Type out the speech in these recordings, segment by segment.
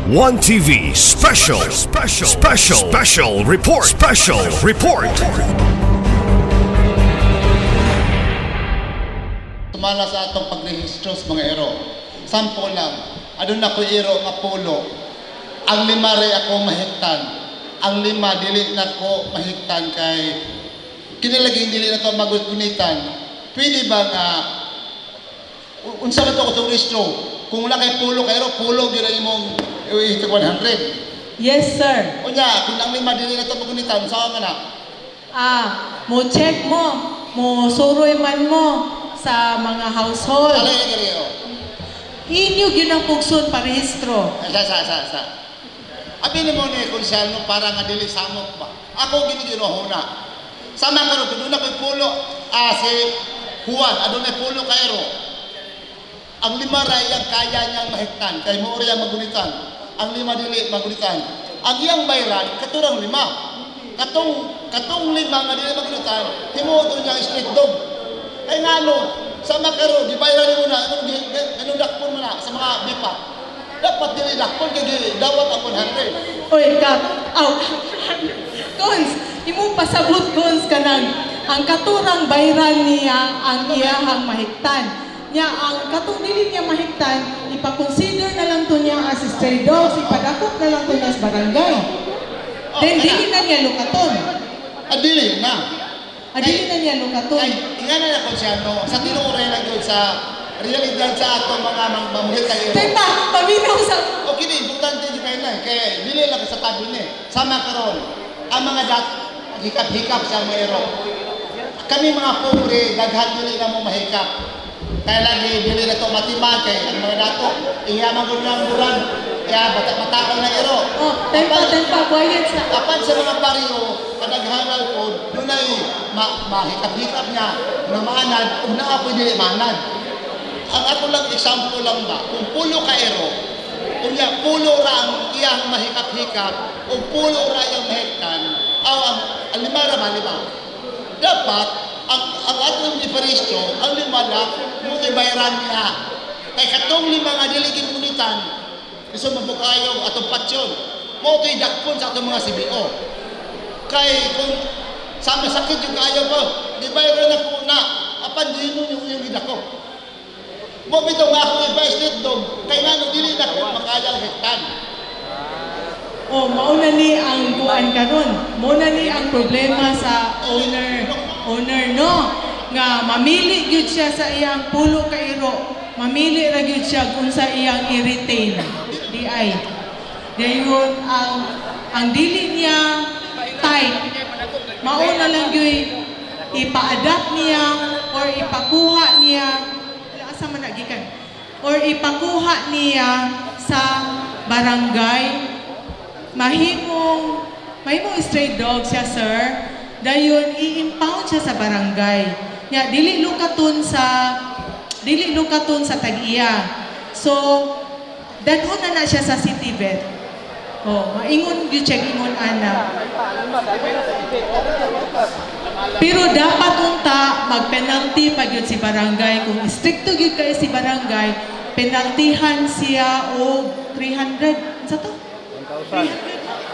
One TV special report. Sumala sa atong pagrehistro sa mga ero. Sample lang, adun na ko ero nga pulo. Ang 5 ray ako mahigtan. Ang 5 dili na ko mahigtan kay kinilaging dili na to magunitan. Pwede ba nga unsa man to ko rehistro? Kung wala kay pulo gyud ang imong 100. Yes, sir. Unya, kung ang 5 dili na to magunitan, saan man na? Mo check mo suroy man mo sa mga household. Alay na gariyo. Inyo yun ang pugson parehistro. Sa. Abi ni mo ni konsyal mo para nga dili samok ba. Ako ginigiroho na. Sama karon kun na koy pulo si Juan adunay pulo kairo. Ang 5 ray ang kaya niyang mahigtan kay mo ori ang magunitan. Ang 5 dili magunitan. Ang iyang bayran katurang 5. Katong 5 nga dili magunitan, himuto niya street dog. Kay ngano sa makaro di bayran mo na anong dakpon mo na sa mga bipa. Dapat dili dakpon kay dawat ang 100. Oy, Kap. Cons, imo pasabot cons kanang ang katurang bayran niya ang iyahang mahigtan. Nya ang katong dili niya mahigtan, ipa-consider na lang to niya as stray dogs, ipadakop na lang to niya sa barangay. Then dili na niya lukaton. Dili na. Dili na niya lukaton. Ay, ingana na ko siya no. Sa tinuoray lang yun sa realidad sa atong mga mamahitang iro. Teka, paminaw sa... Okay din, importante di kayo na. Kaya dili lang sa tabi ni. Sama karon ang mga hikap-hikap sa mga iro. Kami mga pobre, daghan dili na mo mahikap. Kaya lagi dili na to matiman kay ang mga dato iyaman gud ng buran. Kaya bata-bata na iro. Tempa, quiet sa... Apan sa mga baryo, kadaghanan po, dunay mahikap-hikap niya na maanad, kung naapoy dili maanad. Ang ako lang example lang ba, kung pulo ka ero, kung pulo ra ang iyang mahikap-hikap, o pulo ra iyang mahigtan, ang 5 ra ba? Dapat, ang atong diferensyo, ang 5 na, muti bayran niya. Kay katong 5 nga dili gimunitan, gusto mabukayo atong patsyon. Mo to'y dakpon sa atong mga CBO. Kay kung sa masakit yung kaayaw po, di ba yung na po na, apan din yung idako. Mo bito nga ako iba street dog, kay nga no, dili na ko makayang hektan. Mauna ni ang kuan karon. Mauna ni ang problema sa owner no nga mamili gyud siya sa iyang pulo ka iro. Mamili ra gyud siya kung sa iyang i-retain. DI. Dayon ang dili niya tight. Mauna lang gyud ipa-adapt niya or ipakuha niya asa man nagikan or ipakuha niya sa barangay. Mahimong stray dog siya, sir. Dayon i-impound siya sa barangay. Nya dili lukaton sa tag-iya. So dadon na siya sa city vet. Maingon gyud check ingon ana. Pero dapat unta mag-penalty pa gyud si barangay. Kung stricto gyud kay si barangay, penaltihan siya og 300. Sa to?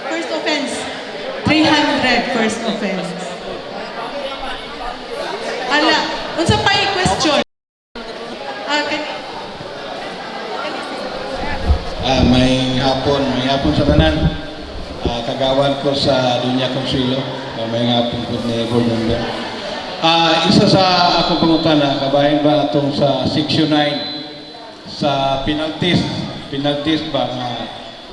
First offense. 300 first offense. Ala, unsa pa i-question? May hapon sa tanan. Kagawan ko sa Dunya Consuelo. May hapon ko ni Board Member. Isa sa akong pangutana, kabahin ba atong sa Section 9 sa penalties ba nga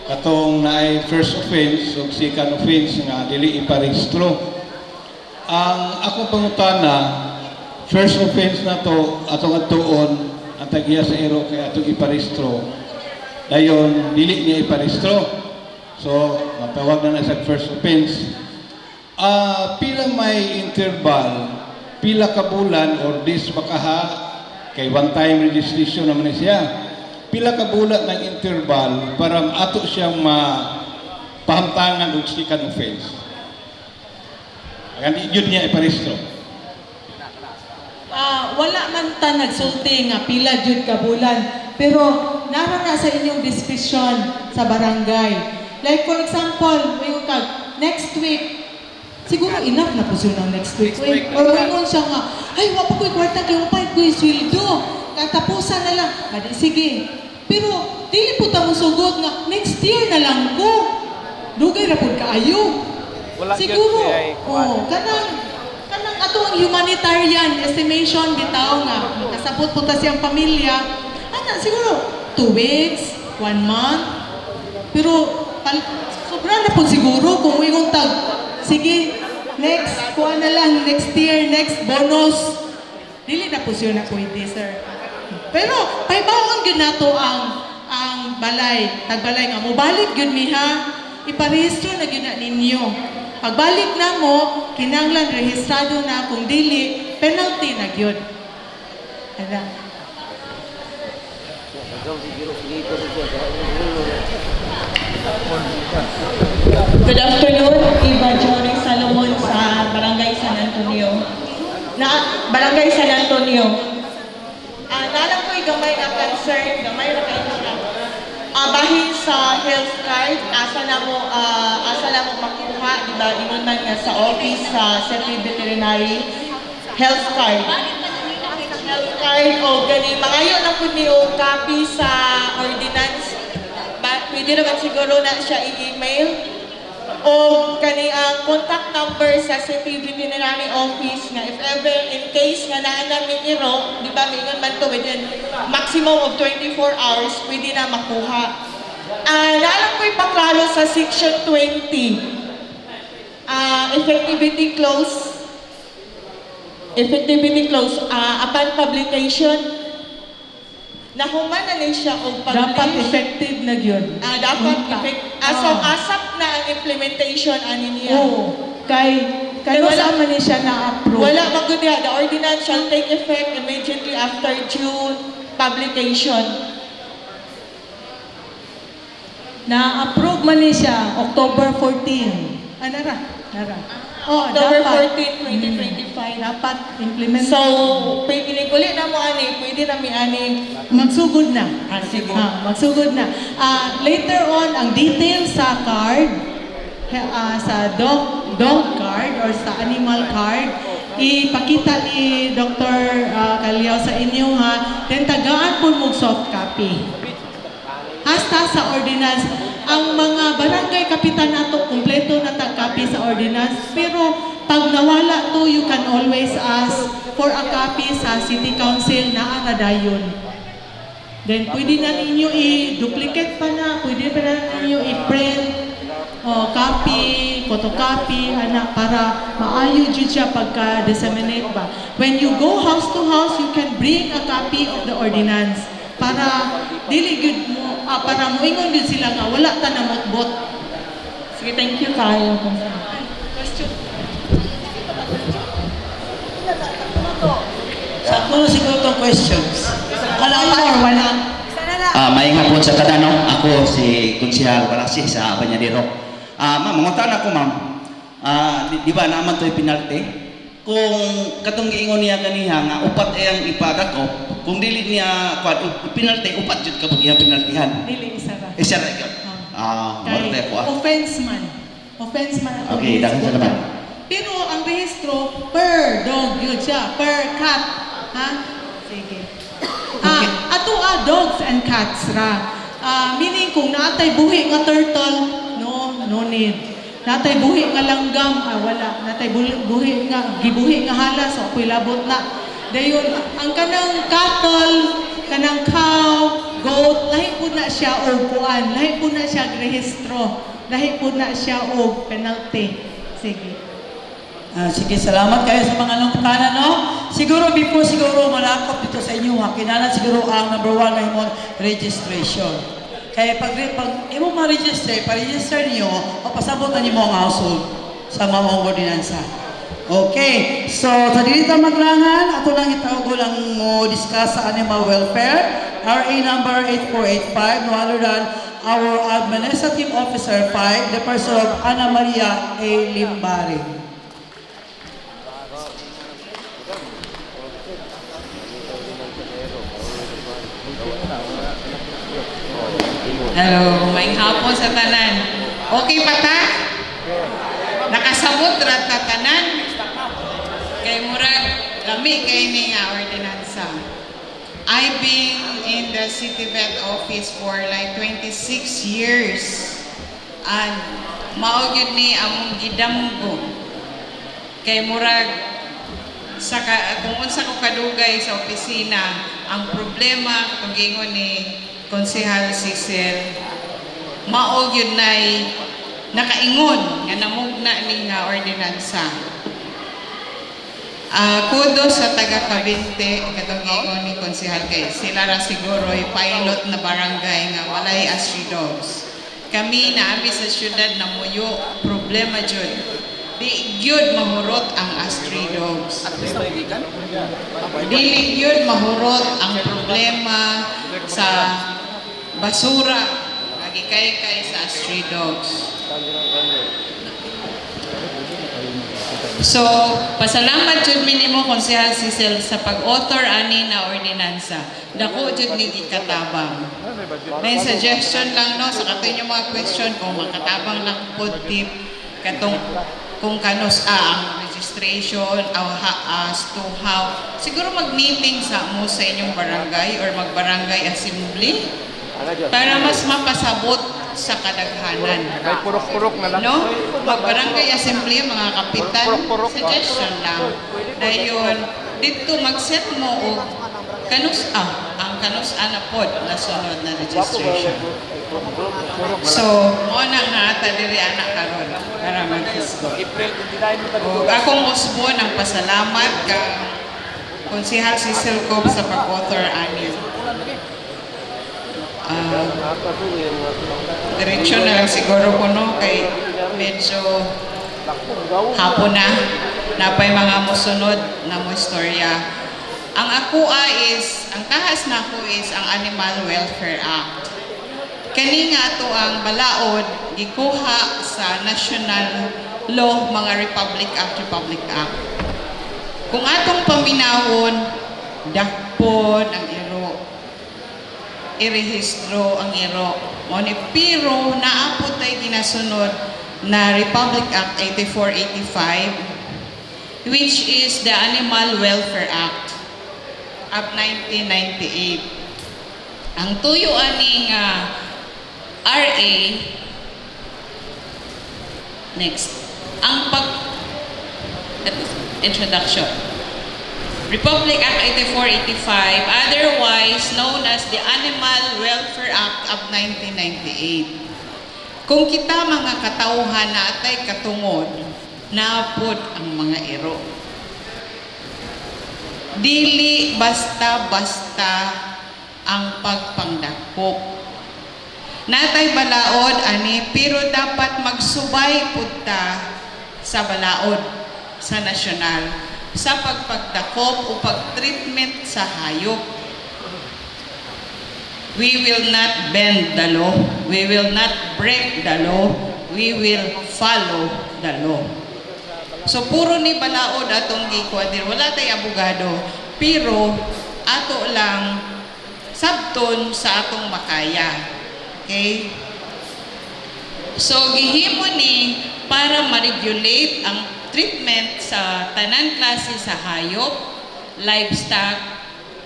katong naay first offense o second offense nga dili iparehistro. Ang akong pangutana, first offense na to atong atuon ang tagiya sa ero kay atong iparehistro. Dayon dili niya iparehistro. So matawag na sa first offense. Pila may interval, pila ka bulan or this makaha kay one time registration naman siya. Pila ka bulan ng interval para ato siyang mapahamtangan og second offense. Ang yun niya iparehistro. Wala man ta nagsulti nga pila jud ka bulan, pero naroon na sa inyong diskusyon sa barangay. Like for example, mayroon kag next week, siguro enough na po siya ng next week. Or mayroon siya nga, ay, wapa ko'y kwarta, kaya wapa ko'y sweldo. Katapusan na lang. Badi, sige. Pero, dili po tamo sugod nga, next year na lang ko. Dugay na po kaayo. Siguro, kanang atong humanitarian estimation bitaw nga, kasabot po ta siyang pamilya, siguro 2 weeks, 1 month. Pero, sobra na po siguro kung mayroong tag, sige, next, kuha na lang, next year, next bonus. Dili na po siya na pwede, sir. Pero, paibaon yun na to ang balay, tagbalay nga, mubalik yun mi ha, iparehistro na yun na ninyo. Pagbalik na mo, kinanglan rehistrado na, kung dili, penalty na yun. Ano? Good afternoon, Eva Jory Salomon sa Barangay San Antonio. Barangay San Antonio. Nalang ko'y gamay na concern, gamay na kayo na. Bahin sa health card, asa na mo makuha, di ba, ingon man nga sa office sa City Veterinary Health Card. Health card o gani, mangayo na po niyo copy sa ordinance. Pwede naman siguro na siya i-email. O kani ang contact number sa City Veterinary Office nga if ever in case nga naa namin iro, di ba mingon man to within maximum of 24 hours pwede na makuha. Naalam ko ipaklaro sa section 20. Effectivity close upon publication. Nahuman na rin siya o publish. Dapat effective na yun. Asap na ang implementation ani niya. Oo. Kay wala man ni siya na-approve. Wala magudya. The ordinance shall take effect immediately after June publication. Na-approve man ni siya October 14. Nara. October dapat. 14, 2025. Dapat implement. So, piniguli na mo ani, pwede na mi ani. Magsugod na. Sige. Magsugod na. Later on, ang details sa card, sa dog card or sa animal card, ipakita ni Dr. Calio sa inyo ha. Then tagaan po mo soft copy. Hasta sa ordinance, ang mga barangay kapitan nato kumpleto na tag-copy sa ordinance, pero pag nawala to, you can always ask for a copy sa City Council na aradayon. Then pwede na ninyo i-duplicate pa na, pwede pa na ninyo i-print, copy, photocopy, para maayo dyan siya pagka-disseminate ba. When you go house to house, you can bring a copy of the ordinance para dili gyud mo para moingon gyud sila nga wala ta namot-bot. Sige, thank you kayo. Question. Sakto na siguro itong questions. Wala. May nga po sa kadano, ako si Konsehal Balasi sa Banyadero. Ma'am, mangutan ako ma'am. Di ba naman to'y penalty? Kung katong giingon niya kaniha nga upat ang ipadako, kung dili niya penalty, upat jud ka iyang penaltihan. Dili isa ra. Isa ra gyud. Marte ako Offense man. Offense man ang Okay, daghang rehistro. salamat. Pero ang rehistro per dog yun siya, per cat. Ha? Sige. Ato dogs and cats ra. Meaning kung naatay buhi nga turtle, no need. Natay buhi nga langgam, wala. Natay buhi nga gibuhi nga halas, so ako'y labot na. Dayon, ang kanang cattle, kanang cow, goat, lahi po na siya og kuan, lahi po na siya rehistro, lahi po na siya og penalty. Sige. Sige, salamat kayo sa mga lungkutanan, no? Siguro before malakop dito sa inyo, kinalan siguro ang number 1 na imong registration. Kaya pag imo ma-register, pa-register niyo, papasabot na niyo ang household sa mga ordinansa. Okay, so sa dito maglangan, ato lang itawag lang mo discuss sa animal welfare, RA number 8485, no other than our Administrative Officer 5, the person of Ana Maria A. Limbari. Hello, may hapon sa tanan. Okay pa ta? Nakasabot ra ta tanan? Kay murag lami kay ni nga ordinansa. I've been in the city vet office for like 26 years. And mao gyud ni among gidamgo. Kay murag kung unsa ko kadugay sa opisina, ang problema kung gingon ni Konsehal Cecil, mao gyud nay nakaingon nga namugna ni nga ordinansa. Kudos sa taga Cavite katong gingon ni Konsehal kay sila ra siguro pilot na barangay nga walay astray dogs. Kami naami sa syudad na muyo problema jud. Di gyud mahurot ang astray dogs. Dili gyud mahurot ang problema sa basura nagikay-kay sa astray dogs. So, pasalamat jud minimo Konsehal Cecil sa pag-author ani na ordinansa. Dako jud ni gikatabang. May suggestion lang no sa kato yung mga question kung makatabang lang pod tip katong kung kanus ang registration as to how siguro mag-meeting sa mo sa inyong barangay or mag-barangay assembly para mas mapasabot sa kadaghanan. May purok-purok na lang. No? Mag-barangay assembly, mga kapitan, suggestion lang. Dayon, dito mag-set mo o ang kanus-a na pod na sunod na registration. So, mo nang naata diri anak karon para mag-isgo. O akong usbon ang pasalamat kang Konsehal Cecil Cobb sa pag-author ani. Diretso na lang siguro ko no kay medyo hapon na napay mga musunod na mo istorya. Ang ang kahas na ako is ang Animal Welfare Act. Kani nga ato ang balaod gikuha sa national law mga Republic Act. Kung atong paminahon dakpon ang irehistro ang iro. Pero naapot ay ginasunod na Republic Act 8485 which is the Animal Welfare Act of 1998. Ang tuyo aning RA next. Ang introduction. Republic Act 8485, otherwise known as the Animal Welfare Act of 1998. Kung kita mga katauhan natay katungod, naapod ang mga iro. Dili basta-basta ang pagpangdakop. Natay balaod ani pero dapat magsubay punta sa balaod sa nasyonal sa pagpagdakop o pagtreatment sa hayop. We will not bend the law. We will not break the law. We will follow the law. So puro ni balaod atong gikwadir. Wala tay abogado. Pero ato lang sabton sa atong makaya. Okay? So gihimo ni para ma-regulate ang treatment sa tanan klase sa hayop, livestock,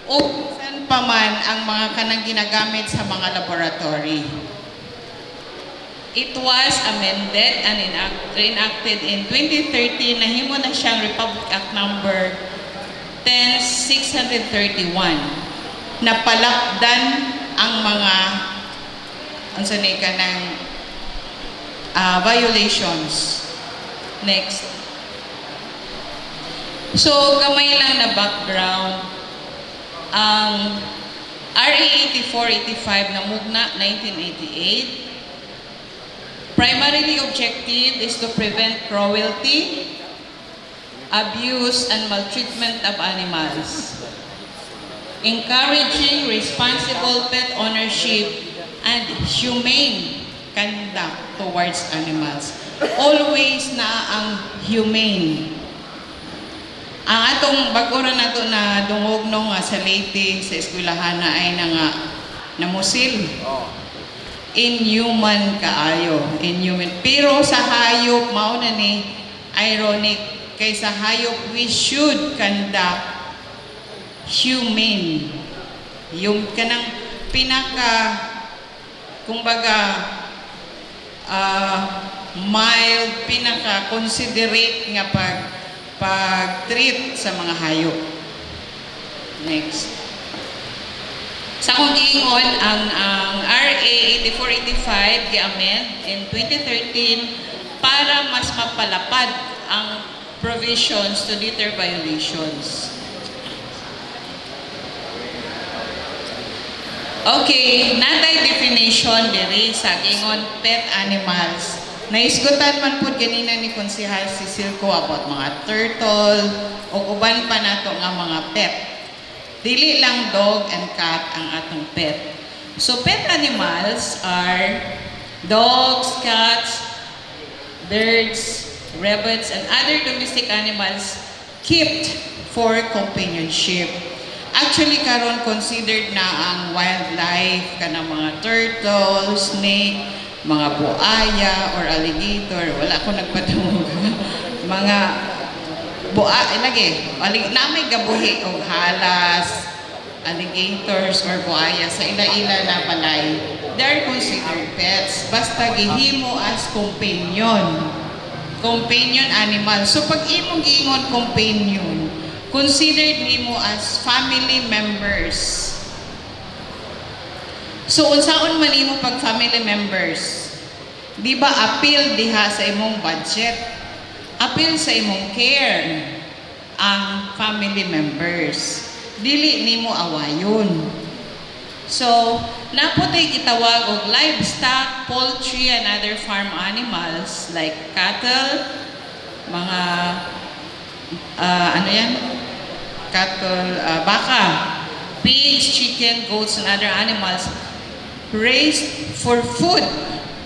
o saan pa man ang mga kanang ginagamit sa mga laboratory. It was amended and enacted in 2013 na himo na siyang Republic Act number 10631 na palakdan ang mga violations. Next. So, gamay lang na background. Ang RA 8485 na mugna 1988. Primarily objective is to prevent cruelty, abuse, and maltreatment of animals. Encouraging responsible pet ownership and humane conduct towards animals. Always na ang humane. Ang atong bagura nato na dungog no nga sa Leyte sa eskwelahan na ay namusil. inhuman kaayo, inhuman. Pero sa hayop mao na ni ironic kay sa hayop we should conduct humane. Yung kanang pinaka kumbaga mild, pinaka considerate nga pag-treat sa mga hayop. Next. Sa kong giingon, ang RA 8485 gi-amend in 2013 para mas mapalapad ang provisions to deter violations. Okay, natay definition diri sa giingon pet animals. Naisgutan man po ganina ni Konsehal si Silco about mga turtle o uban pa nato nga mga pet. Dili lang dog and cat ang atong pet. So pet animals are dogs, cats, birds, rabbits, and other domestic animals kept for companionship. Actually, karon considered na ang wildlife kanang mga turtle, snake, mga buaya or alligator. Wala ko nagpadungog. Mga namay gabuhi o halas, alligators or buaya sa ila-ila na balay. They are considered pets. Basta gihimo as companion. Companion animal. So pag imong giingon companion, considered nimo as family members. So unsaon man nimo pag family members? Di ba appeal diha sa imong budget? Appeal sa imong care ang family members. Dili nimo awayon. So, naputay gitawag og livestock, poultry, and other farm animals like cattle, mga cattle, baka, pigs, chicken, goats, and other animals raised for food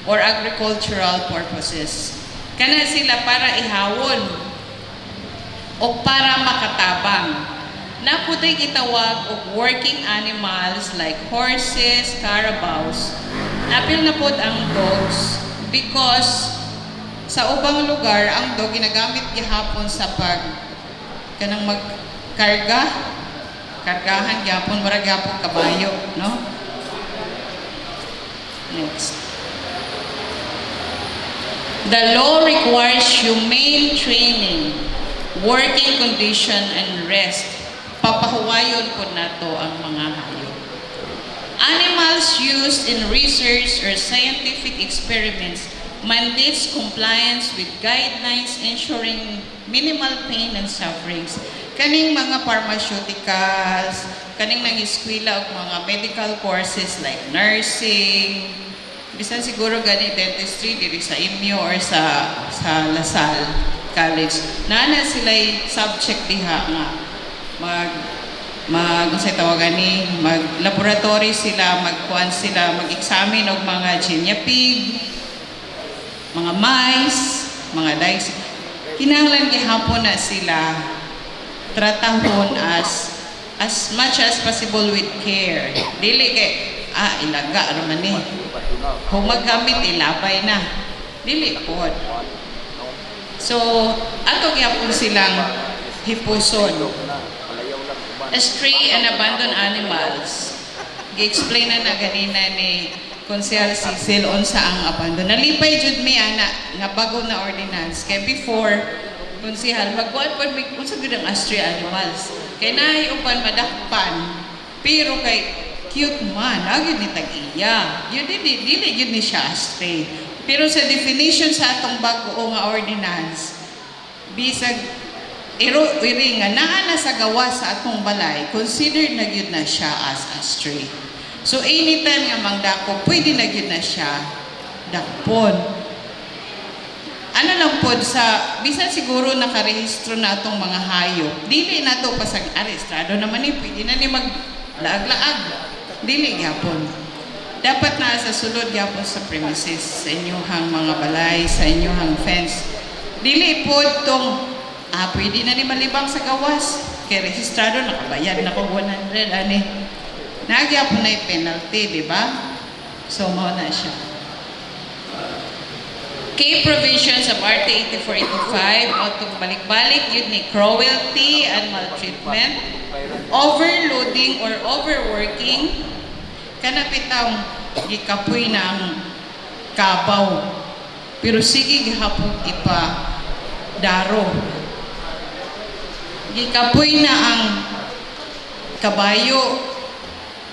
or agricultural purposes. Kana sila para ihawon o para makatabang. Naputay gitawag og working animals like horses, carabaos. Napil na pod ang dogs because sa ubang lugar ang dog ginagamit gihapon sa kanang kargahan gyapon mura gyapon kabayo, no? Next. The law requires humane training, working condition, and rest. Papahuwayon po nato ang mga hayop. Animals used in research or scientific experiments mandates compliance with guidelines ensuring minimal pain and sufferings. Kaning mga pharmaceuticals, kaning nang-eskwela og mga medical courses like nursing, bisan siguro gani dentistry diri sa IMU or sa LaSalle College. Naana sila'y subject diha nga unsay tawagan ni mag-laboratory sila, magkuan sila, mag-examine og mga guinea pig, mga mice, mga dice. Kinahanglan gihapon na sila tratahon as much as possible with care. Dili kay ilaga ra man ni. Kung maggamit ilabay na. Dili pod. So, ato gyapon silang hipuson. Stray and abandoned animals. Gi-explain na ganina ni Konsehal Cecil unsa ang abandon. Nalipay jud mi ana nga bago na ordinance kay before Konsehal magkuan pod mi unsa gyud ang stray animals. Kay naay upan madakpan pero kay cute man agid ni tag-iya. Yun dili gyud ni siya stray. Pero sa definition sa atong bag-o nga ordinance bisag iri nga naa na sa gawa sa atong balay, considered na gyud na siya as a stray. So anytime nga mangdako, pwede na gyud na siya dakpon. Ano lang pod sa bisan siguro nakarehistro na atong mga hayop, dili na to pasag arestado naman ni pwede na ni maglaag-laag. Dili gyapon. Dapat na sa sulod gyapon sa premises, sa inyong mga balay, sa inyong fence. Dili pod tong pwede na ni malibang sa gawas. Kaya rehistrado, nakabayad na ko 100, ani. Nagyapon na yung penalty, di ba? So, mao na siya. Key provisions of RT 8485 o itong balik-balik yun ni cruelty and maltreatment, overloading or overworking, kanapitang gikapoy na ang kabaw. Pero sige gihapon ipa daro. Gikapoy na ang kabayo.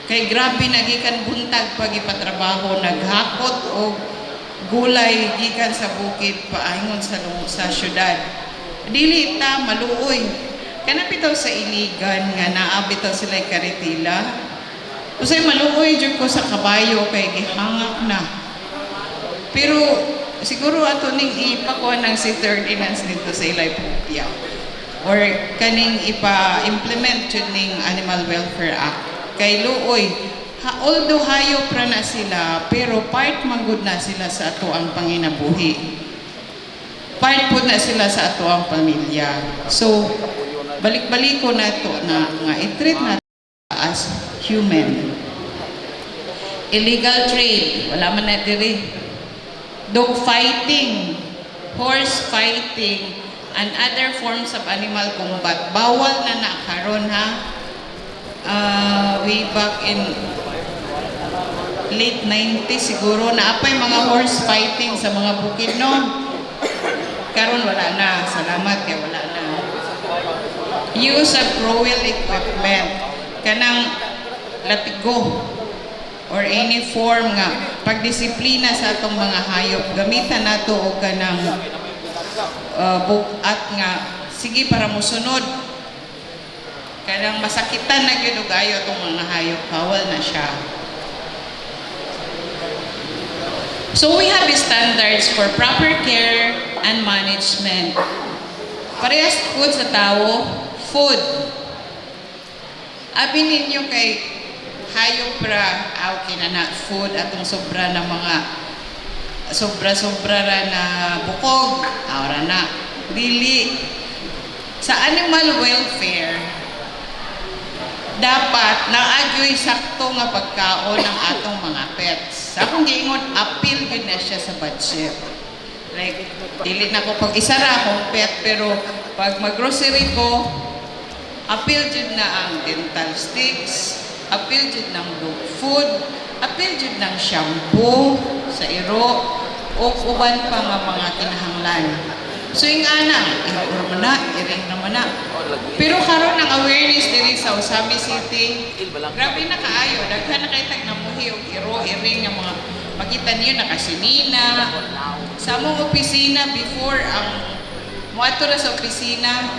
Kay grabe nagikan buntag pag ipatrabaho, naghakot o gulay gikan sa bukid paingon sa syudad. Dili ta maluoy. Kanapitaw sa iligan nga naa bitaw sila karitila. Usay maluoy jud ko sa kabayo kay gihangak na. Pero siguro ato ning ipakuha ng city ordinance dito sa ilay Pupia. Or kaning ipa-implement jud ning Animal Welfare Act. Kay luoy, although hayop ra na sila, pero part manggod na sila sa ato ang panginabuhi. Part po na sila sa ato ang pamilya. So, balik-balik ko na to na nga i-treat na as human. Illegal trade, wala man na diri. Dog fighting, horse fighting, and other forms of animal combat. Bawal na karon ha. Way back in late 90s siguro, naapay mga horse fighting sa mga bukid, no? Karon wala na. Salamat kay wala na. Use of cruel equipment. Kanang latigo or any form nga pagdisiplina sa atong mga hayop. Gamitan nato og kanang bukat nga sige para musunod. Kanang masakitan na gyud og ayo atong mga hayop, bawal na siya. So we have standards for proper care and management. Parehas food sa tao, food. Abi ninyo kay hayop ra, kinana food atong sobra na mga sobra-sobra ra na bukog, ara na. Dili. Sa animal welfare, dapat naagyoy sakto nga pagkaon ng atong mga pets. Sa akong giingon, appeal gud na siya sa budget. Like, dili na ko pag isa ra akong pet, pero pag mag-grocery ko, appeal jud na ang dental sticks, appeal jud ng dog food, appeal jud ng shampoo sa iro, o uban pa nga mga kinahanglan. So yung ana, iro man na, iring naman na. Pero karon ng awareness diri sa Usami City, grabe na kaayo, daghan na kay tag namuhi og iro, iring nga mga makita niyo nakasinina. Sa among opisina before ang moadto ra sa opisina,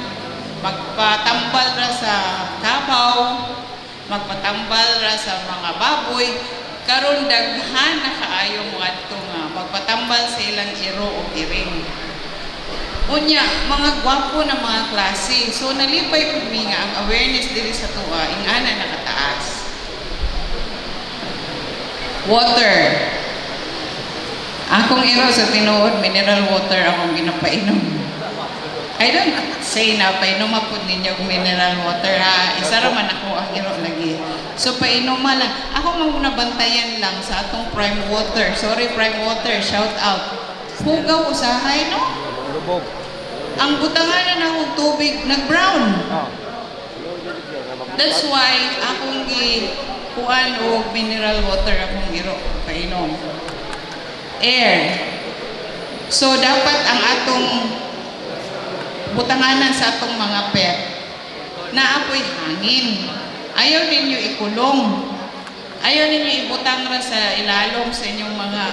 magpatambal ra sa kabaw, magpatambal ra sa mga baboy. Karon daghan na kaayo moadto nga magpatambal sa ilang iro o iring. Unya, mga gwapo na mga klase. So, nalipay po nga ang awareness diri sa tuwa, ingana nakataas. Water. Akong iro sa tinuod, mineral water akong ginapainom. I don't say na painom po ninyo mineral water ha. Isa raman ako ang iro lagi. So, painom lang. Ako muna bantayan lang sa atong Prime Water. Sorry, Prime Water. Shout out. Hugaw usahay, no? Ang butangan na akong tubig, nag-brown. That's why akong kuan o mineral water akong iro painom. Air. So dapat ang atong butanganan sa atong mga pet na apoy hangin. Ayaw ninyo ikulong. Ayaw ninyo ibutang ra sa ilalom sa inyong mga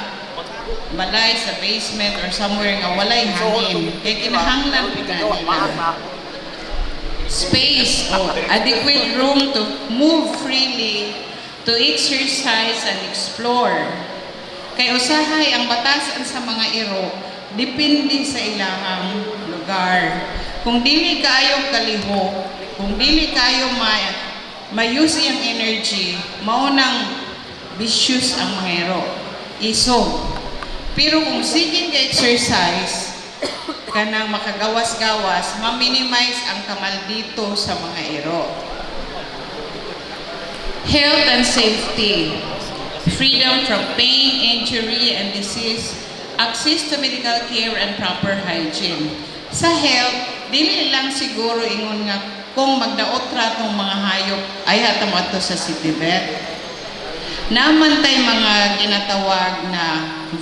balay sa basement or somewhere nga walay hangin. Kaya kinahanglan po nila. Space o adequate room to move freely, to exercise and explore. Kay usahay ang batasan sa mga iro, depende sa ilahang lugar. Kung dili kayo kaliho, kung dili kayo use yung energy, maunang vicious ang mga iro. Isog. Pero kung sige ka exercise, kanang makagawas-gawas, ma-minimize ang kamaldito sa mga iro. Health and safety. freedom from pain, injury, and disease, access to medical care, and proper hygiene. Sa health, dili lang siguro ingon nga kung magdaot ra tong mga hayop ay hatamo ato sa city vet. Naman tay mga ginatawag na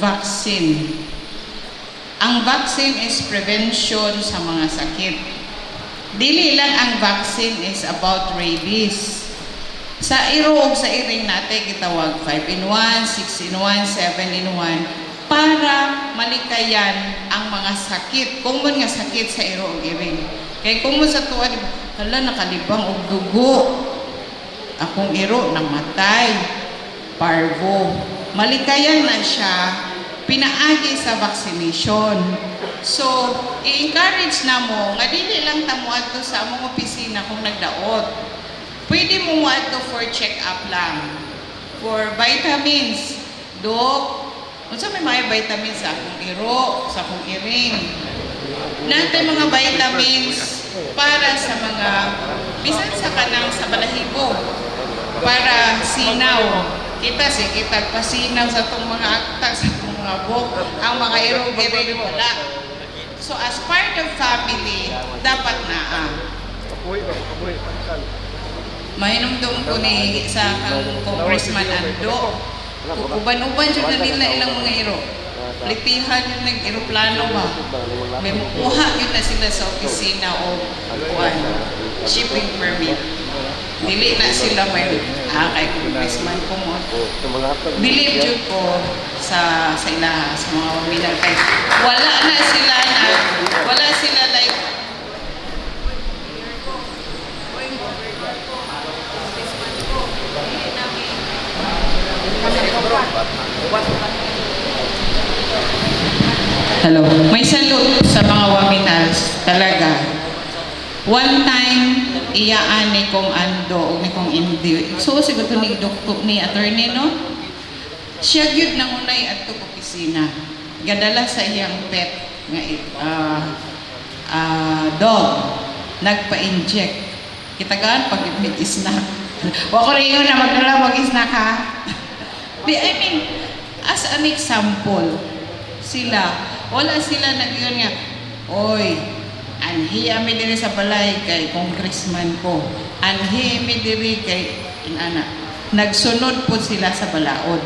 vaccine. Ang vaccine is prevention sa mga sakit. Dili lang ang vaccine is about rabies. Sa iro ug sa iring natin gitawag 5-in-1, 6-in-1, 7-in-1 para malikayan ang mga sakit. Kung man nga sakit sa iro ug iring. Kay kung mo sa tuwa, hala nakalibang og dugo. Akong iro namatay. Parvo. Malikayan na siya pinaagi sa vaccination. So, i-encourage na mo nga dili lang tamo adto sa among opisina kung nagdaot. Pwede mo mo adto for check-up lang. For vitamins, Dok, unsa may mga vitamins sa akong iro, sa akong iring. Natay mga vitamins para sa mga bisan sa kanang sa balahibo para sinaw. Kita kitag pasinaw sa itong mga akta, sa itong mga bok, ang mga irong-iring wala. So as part of family, dapat na mahinumdum ko ni sa kang Congressman Ando. Uban-uban dyan na nila ilang mga iro. Litihan yung nag-aeroplano ba? May mukuha yun na sila sa opisina o shipping permit. Dili na sila may kay Congressman ko mo. Believe yun ko sa ilaha, sa mga waminal kay wala sila like hello. May salute sa mga waminals talaga. One time, iyaan ni kong Ando o ni kong Indi. So, siguro ni doktor ni attorney, no? Siya gyud nang unay at opisina. Gadala sa iyang pet nga dog. Nagpa-inject. Kitagaan pag snack. Wa ko rin na magdala mag-snack ha. I mean, as an example, wala sila nag-iyon nga, oy, anhi ami diri sa balay kay congressman ko. Anhi ami diri kay nagsunod po sila sa balaod.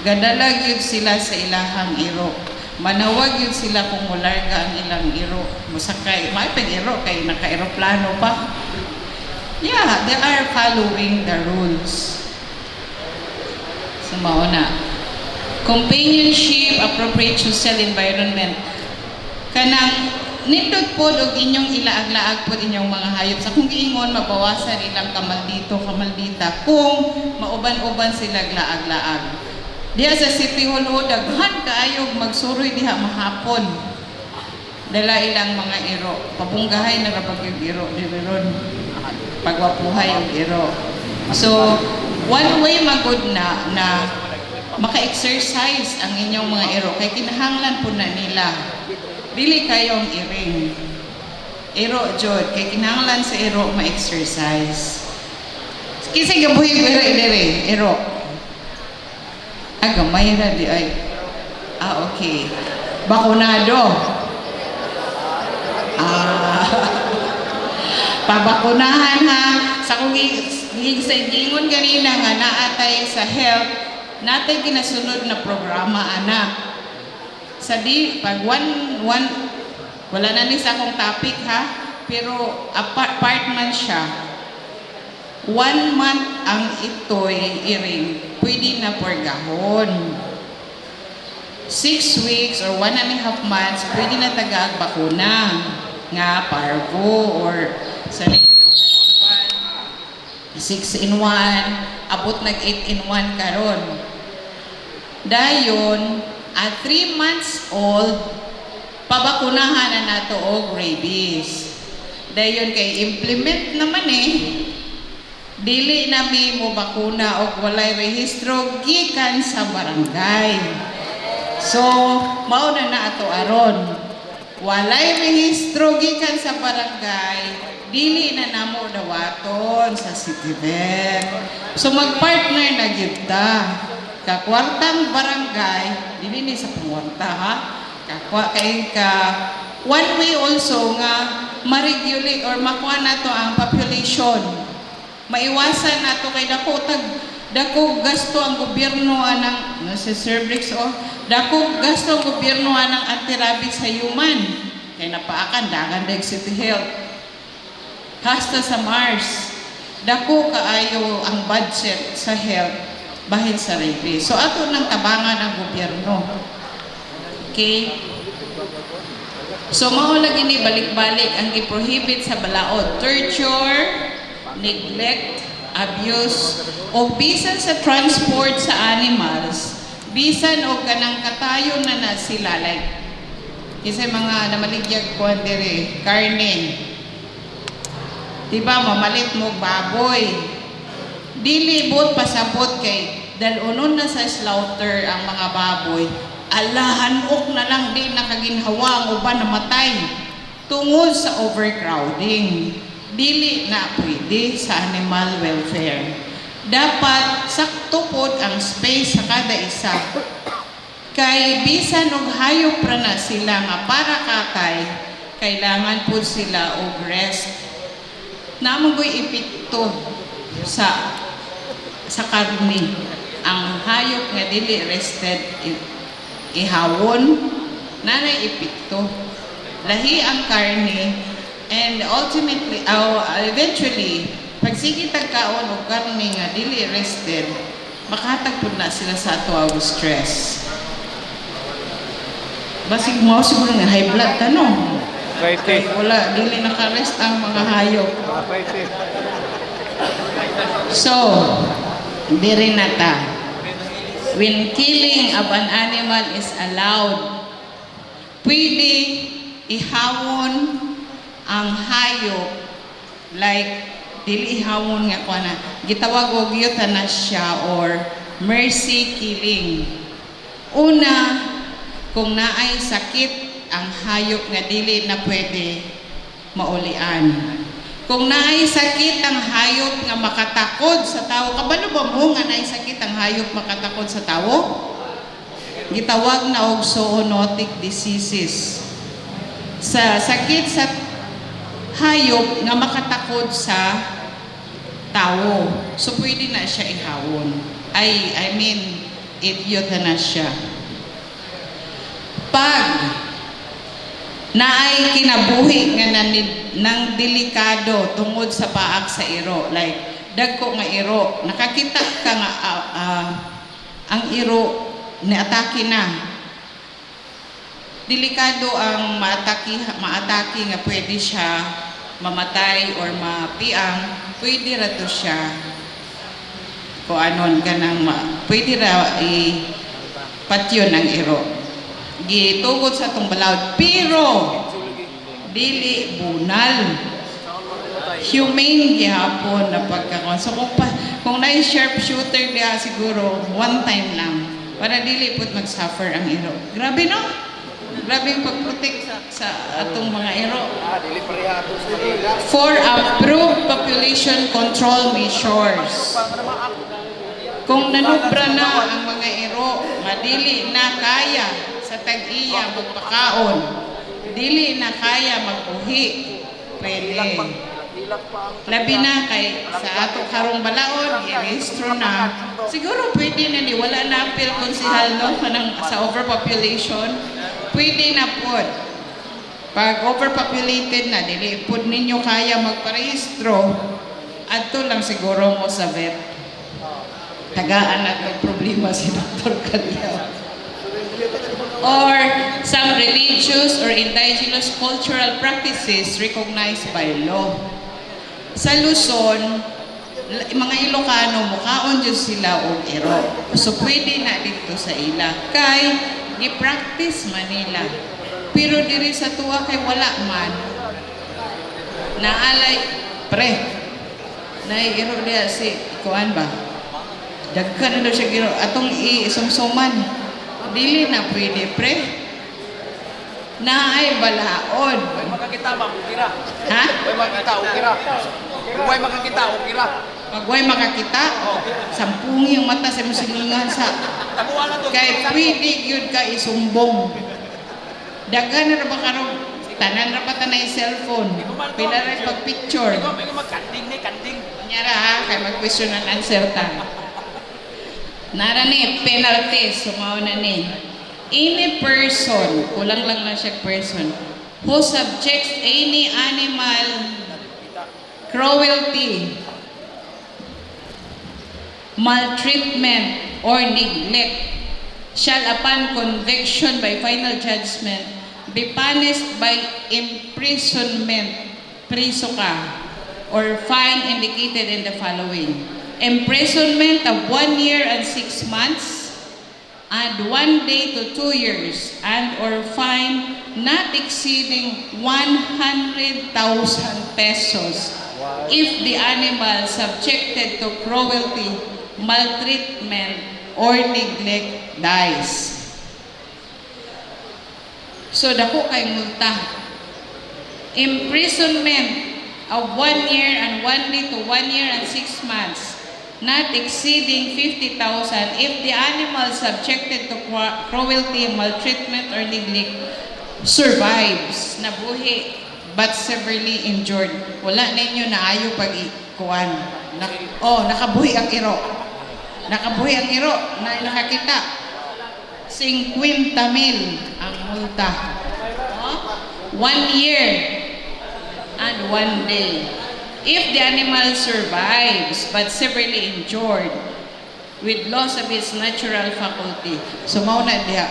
Gadalag yun sila sa ilahang iro. Manawag yun sila kung mularga ang ilang iro. Musakay, may pag-iro kay naka-aeroplano pa. Yeah, they are following the rules. Mauna. Companionship, appropriate social environment. Kanang nindot po og inyong ilaag-laag po inyong mga hayop. Sa kung giingon, mabawasan ilang kamaldita kung mauban-uban sila laag-laag. Diya sa City Hall, daghan kaayog magsuroy diha mahapon. Dala ilang mga iro. Pabunggahay na rapag yung iro. Diberon. Pagwapuhay yung iro. So, one way magod na maka-exercise ang inyong mga iro kay kinahanglan po na nila dili kayong iring iro jud kay kinahanglan sa iro ma-exercise kinsa gabuhi dire iro gamay ra di ay okay bakunado pabakunahan ha sa kung sa gingon ganina nga naatay sa health natay ginasunod na programa anak sa pag one wala na ni sa akong topic ha pero part man siya 1 month ang itoy iring pwede na por gahon 6 weeks or 1.5 months pwede na tagag bakuna nga parvo or sa 6-in-1 abot nag 8-in-1 karon dayon at 3 months old pabakunahan na nato og rabies dayon kay implement naman dili na mi mo bakuna og walay rehistro gikan sa barangay so mao na ato aron walay rehistro gikan sa barangay dili na namo dawaton sa city vet so magpartner na gyud ta kakwartang barangay, dili ni sa pangwarta ha, one way also nga ma-regulate or makuha nato ang population. Maiwasan nato kay dako gasto ang gobyerno anang si Sir Briggs dako gasto ang gobyerno anang anti-rabies sa human. Kay napaakan dagan dag City Health. Hasta sa Mars. Dako kaayo ang budget sa health bahin sa rabies. So ato nang tabangan ang gobyerno. Okay? So mao lagi ni balik-balik ang giprohibit sa balaod, torture, neglect, abuse, o bisan sa transport sa animals, bisan o kanang katayon na sila like kasi mga namaligyag ko dire karne. Diba mamalit mo baboy. Dili bot pasabot kay dahil unon na sa slaughter ang mga baboy. Alahanok na lang din nakaginhawa ang uban namatay tungod sa overcrowding. Dili na pwede sa animal welfare. Dapat sakto pod ang space sa kada isa. Kay bisan og hayop ra na sila nga para katay, kailangan pod sila og rest. Namoy epekto sa karne. Ang hayop nga dili rested ihawon nanay epekto. Lahi ang karne and ultimately eventually pag sige tagkaon og karne nga dili rested makahatag pud na sila sa ato stress. Basig mo siguro nga high blood ka no. Kay wala dili naka-rest ang mga hayop. So, diri na ta. When killing of an animal is allowed, pwede ihawon ang hayop like dili ihawon nga kuana gitawag og euthanasia or mercy killing. Una, kung naay sakit ang hayop nga dili na pwede maulian. Kung naay sakit ang hayop nga makatakod sa tao, kabalo ba mo nga naay sakit ang hayop makatakod sa tao? Gitawag na og zoonotic diseases. Sa sakit sa hayop nga makatakod sa tao. So pwede na siya ihawon. I mean, euthanasia. Pag naay kinabuhi nga nang delikado tungod sa paak sa iro, like dagko nga iro, nakakita ka nga ang iro ni atake na. Delikado ang maatake nga pwede siya mamatay or mapiang, pwede ra to siya kung anon ganang pwede ra patyon ang iro. Gitugod sa itong balawd, pero dili bunal. Humane gihapon na pagkakon. So kung na sharpshooter diya siguro one time lang para dili pud mag-suffer ang iro. Grabe no? Grabe yung pag-protect sa atong mga iro. For approved population control measures. Kung nanubra na ang mga iro, madili na kaya sa tag-iya magpakaon, dili na kaya magbuhi, pwede. Labi na kay sa ato karong balaod, i-rehistro na. Siguro pwede na ni wala na appeal konsehal no sa overpopulation. Pwede na pod. Pag overpopulated na, dili pod ninyo kaya magparehistro, adto lang siguro mo sa vet. Tagaan at may problema si Dr. Calio. Or some religious or indigenous cultural practices recognized by law. Sa Luzon, mga Ilocano, mukaon dyan sila o iro. So pwede na dito sa ila. Kay, i-practice Manila. Pero diri sa tuwa kay wala man. Naalay, naiiro niya si, kuan ba? Dagkan na daw siya giro. Atong i-sumsuman. Dili na pwede, Naay balaod. makakita, ma'am, ukira. Ha? Huwag makakita, ukira. Huwag makakita, ukira. Pag way makakita, sampungi yung mata sa musilingan sa Tabuhan na to. kay pwede yun ka isumbong. Daghan na ba karong tanan ra pa tanay cellphone. Pila ra pag-picture. Ikaw magkanding ni, kanding. Nyara ha, kay mag-question and answer ta. Nara ni, penalty, sumaw na ni. Any person, kulang lang na siya person, who subjects any animal cruelty, maltreatment, or neglect shall upon conviction by final judgment be punished by imprisonment, priso ka, or fine indicated in the following. Imprisonment of 1 year and 6 months, and 1 day to 2 years, and or fine not exceeding 100,000 pesos if the animal subjected to cruelty, maltreatment, or neglect dies. So, dako kay multa. Imprisonment of 1 year and 1 day to 1 year and 6 months, not exceeding 50,000 if the animal subjected to cruelty, maltreatment, or neglect survives, nabuhi, but severely injured. Wala ninyo naayo pag-ikuan. Nakabuhi ang iro. Nakabuhi ang iro na nakakita. 50,000 ang multa. 1 year and 1 day. If the animal survives but severely injured with loss of its natural faculty. So, mao na diha.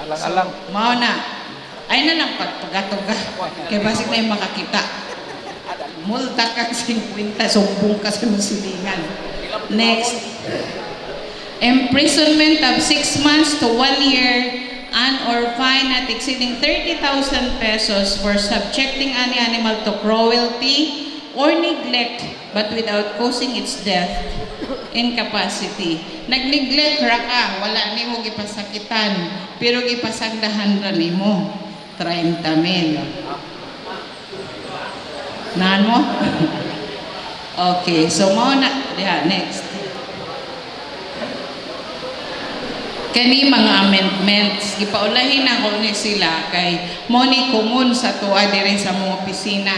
Alang-alang. Mao na. Ay na lang pagpagatog ka. Kaya basig na yung makakita. Multa ka 50, sumbong ka sa musilingan. Next. Imprisonment of 6 months to 1 year and or fine not exceeding 30,000 pesos for subjecting any animal to cruelty or neglect but without causing its death, incapacity. Nag-neglect ra ka, wala ni mo gipasakitan, pero gipasagdahan ra nimo 30,000. Naan mo? Okay, so mao na diha next. Kani mga amendments, gipaulahin na ko ni sila kay mo ni common sa tuwa dire sa mga opisina.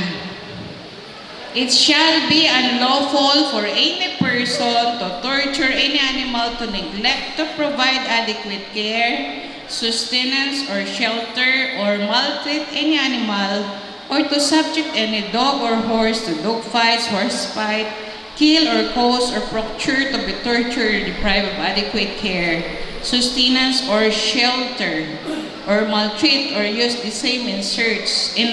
It shall be unlawful for any person to torture any animal, to neglect to provide adequate care, sustenance, or shelter, or maltreat any animal, or to subject any dog or horse to dog fights, horse fight, kill or cause or procure to be tortured, deprived of adequate care, sustenance, or shelter, or maltreat or use the same in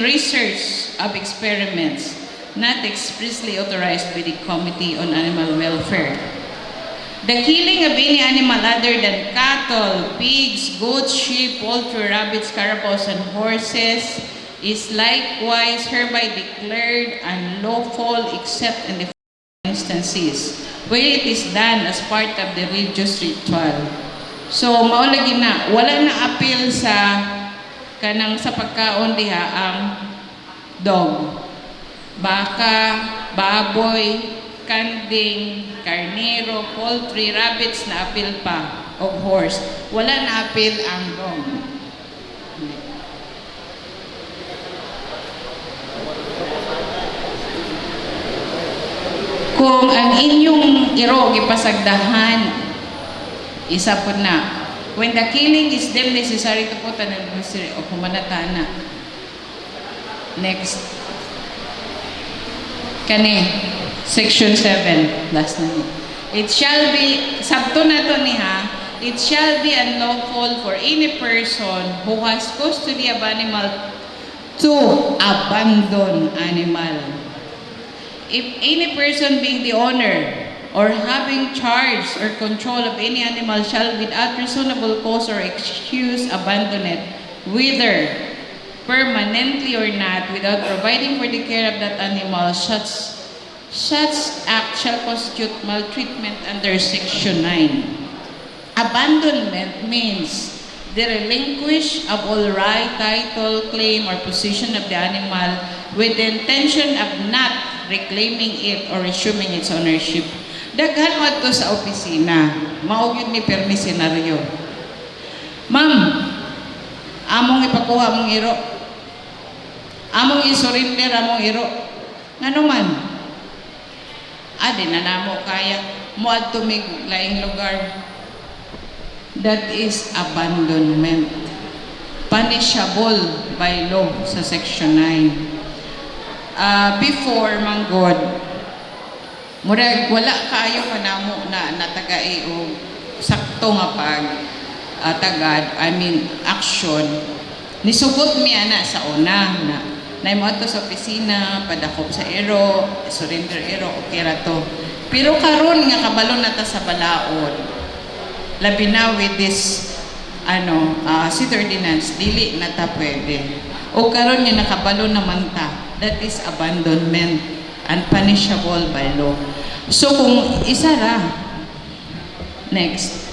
research of experiments not expressly authorized by the Committee on Animal Welfare. The killing of any animal other than cattle, pigs, goats, sheep, poultry, rabbits, carabaos, and horses is likewise hereby declared unlawful except in the instances where it is done as part of the religious ritual. So, maulagi na, wala na appeal sa kanang sa pagkaon diha ang dog, baka, baboy, kanding, karnero, poultry, rabbits na appeal pa, o horse. Wala na appeal ang dog. Kung ang inyong iro gipasagdahan, isa po na, when the killing is deemed necessary to put an anniversary o kumanatana. Next. Kani, section 7, last na ni. It shall be, sabto na to ni ha, it shall be unlawful for any person who has custody of animal to abandon animal. If any person being the owner or having charge or control of any animal shall without reasonable cause or excuse abandon it, whether permanently or not, without providing for the care of that animal, such act shall constitute maltreatment under Section 9. Abandonment means the relinquish of all right, title, claim, or position of the animal with the intention of not reclaiming it or resuming its ownership. Daghan mo to sa opisina. Maugid ni permi senaryo. Ma'am, among ipakuha mong iro. Among isurrender among iro. Ngano man? Adi na namo kaya mo adto mig laing lugar. That is abandonment. Punishable by law sa Section 9. Before, manggod, murag wala kayo manamo na natagay o sakto nga pag tagad, action. Nisugot mi ana sa una na naimo ato sa opisina, padakop sa ero, surrender ero, okay ra to. Pero karon nga kabalo na ta sa balaod. Labi na with this city ordinance, dili na ta pwede. O karon nga nakabalo naman ta, that is abandonment and punishable by law. So kung isa ra, next,